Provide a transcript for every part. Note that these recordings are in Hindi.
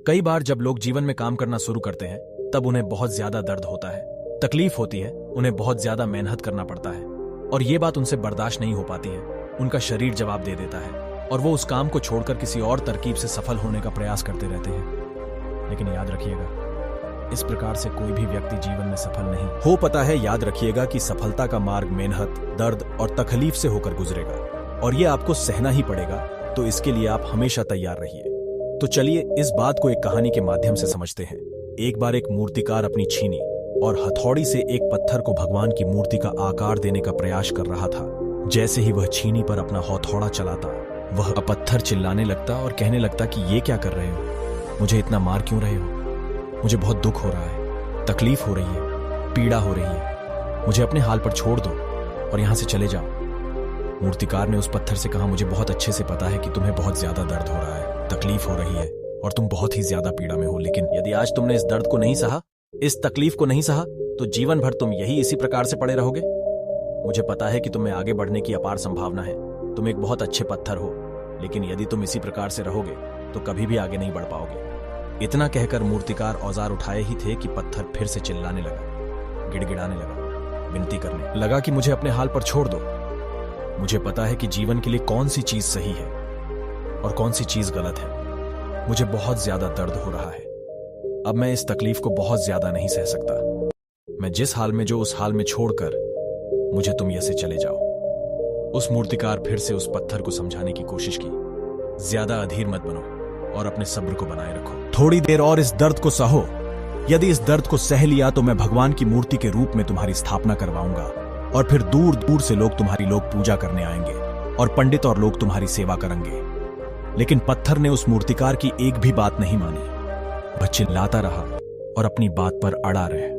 कई बार जब लोग जीवन में काम करना शुरू करते हैं तब उन्हें बहुत ज्यादा दर्द होता है, तकलीफ होती है, उन्हें बहुत ज्यादा मेहनत करना पड़ता है और ये बात उनसे बर्दाश्त नहीं हो पाती है। उनका शरीर जवाब दे देता है और वो उस काम को छोड़कर किसी और तरकीब से सफल होने का प्रयास करते रहते हैं। लेकिन याद रखिएगा, इस प्रकार से कोई भी व्यक्ति जीवन में सफल नहीं हो पाता है। याद रखिएगा कि सफलता का मार्ग मेहनत, दर्द और तकलीफ से होकर गुजरेगा और ये आपको सहना ही पड़ेगा, तो इसके लिए आप हमेशा तैयार रहिए। तो चलिए इस बात को एक कहानी के माध्यम से समझते हैं। एक बार एक मूर्तिकार अपनी छीनी और हथौड़ी से एक पत्थर को भगवान की मूर्ति का आकार देने का प्रयास कर रहा था। जैसे ही वह छीनी पर अपना हथौड़ा चलाता, वह पत्थर चिल्लाने लगता और कहने लगता कि ये क्या कर रहे हो, मुझे इतना मार क्यों रहे हो, मुझे बहुत दुख हो रहा है, तकलीफ हो रही है, पीड़ा हो रही है, मुझे अपने हाल पर छोड़ दो और यहां से चले जाओ। मूर्तिकार ने उस पत्थर से कहा, मुझे बहुत अच्छे से पता है कि तुम्हें बहुत ज्यादा दर्द हो रहा है, तकलीफ हो रही है और तुम बहुत ही ज्यादा पीड़ा में हो, लेकिन यदि आज तुमने इस दर्द को नहीं सहा, इस तकलीफ को नहीं सहा, तो जीवन भर तुम यही इसी प्रकार से पड़े रहोगे। मुझे पता है कि तुम्हें आगे बढ़ने की अपार संभावना है, तुम एक बहुत अच्छे पत्थर हो, लेकिन यदि तुम इसी प्रकार से रहोगे तो कभी भी आगे नहीं बढ़ पाओगे। इतना कहकर मूर्तिकार औजार उठाए ही थे कि पत्थर फिर से चिल्लाने लगा, गिड़गिड़ाने लगा, विनती करने लगा कि मुझे अपने हाल पर छोड़ दो। मुझे पता है कि जीवन के लिए कौन सी चीज सही है और कौन सी चीज गलत है। मुझे बहुत ज्यादा दर्द हो रहा है, अब मैं इस तकलीफ को बहुत ज्यादा नहीं सह सकता। मैं जिस हाल में जो उस हाल में छोड़कर मुझे तुम यहां से चले जाओ। उस मूर्तिकार फिर से उस पत्थर को समझाने की कोशिश की, ज्यादा अधीर मत बनो और अपने सब्र को बनाए रखो, थोड़ी देर और इस दर्द को सहो। यदि इस दर्द को सह लिया तो मैं भगवान की मूर्ति के रूप में तुम्हारी स्थापना करवाऊंगा और फिर दूर दूर से लोग तुम्हारी पूजा करने आएंगे और पंडित और लोग तुम्हारी सेवा करेंगे। लेकिन पत्थर ने उस मूर्तिकार की एक भी बात नहीं मानी, वह चिल्लाता रहा और अपनी बात पर अड़ा रहे।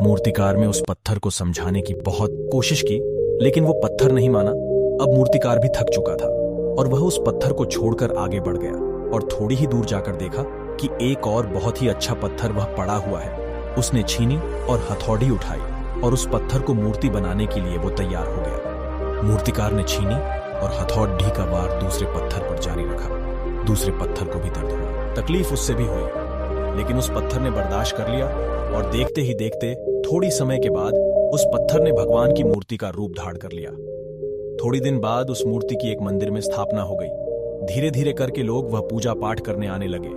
मूर्तिकार ने उस पत्थर को समझाने की बहुत कोशिश की, लेकिन वो पत्थर नहीं माना। अब मूर्तिकार भी थक चुका था और वह उस पत्थर को छोड़कर आगे बढ़ गया और थोड़ी ही दूर जाकर देखा कि एक और बहुत ही अच्छा पत्थर वह पड़ा हुआ है। उसने छीनी और हथौड़ी उठाई और उस पत्थर को मूर्ति बनाने के लिए वो तैयार हो गया। मूर्तिकार ने छीनी और हथौड़ी का वार दूसरे पत्थर पर जारी रखा। दूसरे पत्थर को भी दर्द हुआ, तकलीफ उससे भी हुई, लेकिन उस पत्थर ने बर्दाश्त कर लिया और देखते ही देखते थोड़ी समय के बाद उस पत्थर ने भगवान की मूर्ति का रूप धारण कर लिया। थोड़ी दिन बाद उस मूर्ति की एक मंदिर में स्थापना हो गई। धीरे धीरे करके लोग वह पूजा पाठ करने आने लगे।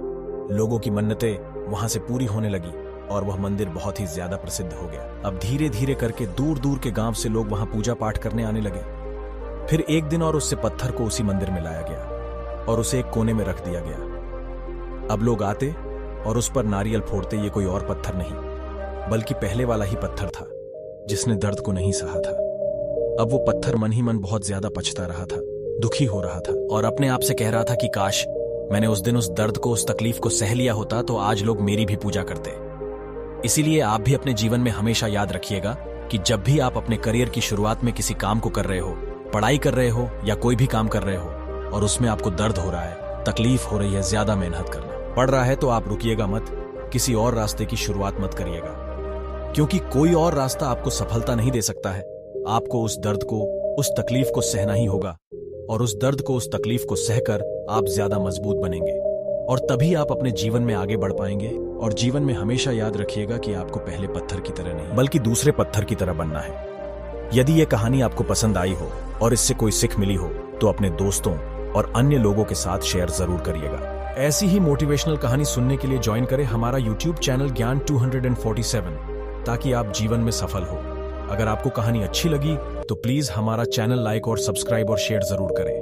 लोगों की मन्नतें वहां से पूरी होने लगी और वह मंदिर बहुत ही ज्यादा प्रसिद्ध हो गया। अब धीरे धीरे करके दूर दूर के गांव से लोग वहां पूजा पाठ करने आने लगे। फिर एक दिन और उससे पत्थर को उसी मंदिर में लाया गया और उसे एक कोने में रख दिया गया। अब लोग आते और उस पर नारियल फोड़ते। ये कोई और पत्थर नहीं बल्कि पहले वाला ही पत्थर था जिसने दर्द को नहीं सहा था। अब वो पत्थर मन ही मन बहुत ज्यादा पछता रहा था, दुखी हो रहा था और अपने आप से कह रहा था कि काश मैंने उस दिन उस दर्द को, उस तकलीफ को सह लिया होता तो आज लोग मेरी भी पूजा करते। इसीलिए आप भी अपने जीवन में हमेशा याद रखिएगा कि जब भी आप अपने करियर की शुरुआत में किसी काम को कर रहे हो, पढ़ाई कर रहे हो या कोई भी काम कर रहे हो और उसमें आपको दर्द हो रहा है, तकलीफ हो रही है, ज्यादा मेहनत करना पड़ रहा है, तो आप रुकिएगा मत, किसी और रास्ते की शुरुआत मत करिएगा, क्योंकि कोई और रास्ता आपको सफलता नहीं दे सकता है। आपको उस दर्द को, उस तकलीफ को सहना ही होगा और उस दर्द को, उस तकलीफ को सहकर आप ज्यादा मजबूत बनेंगे और तभी आप अपने जीवन में आगे बढ़ पाएंगे। और जीवन में हमेशा याद रखिएगा कि आपको पहले पत्थर की तरह नहीं बल्कि दूसरे पत्थर की तरह बनना है। यदि यह कहानी आपको पसंद आई हो और इससे कोई सीख मिली हो तो अपने दोस्तों और अन्य लोगों के साथ शेयर जरूर करिएगा। ऐसी ही मोटिवेशनल कहानी सुनने के लिए ज्वाइन करें हमारा यूट्यूब चैनल ज्ञान 247 ताकि आप जीवन में सफल हो। अगर आपको कहानी अच्छी लगी तो प्लीज हमारा चैनल लाइक और सब्सक्राइब और शेयर जरूर करें।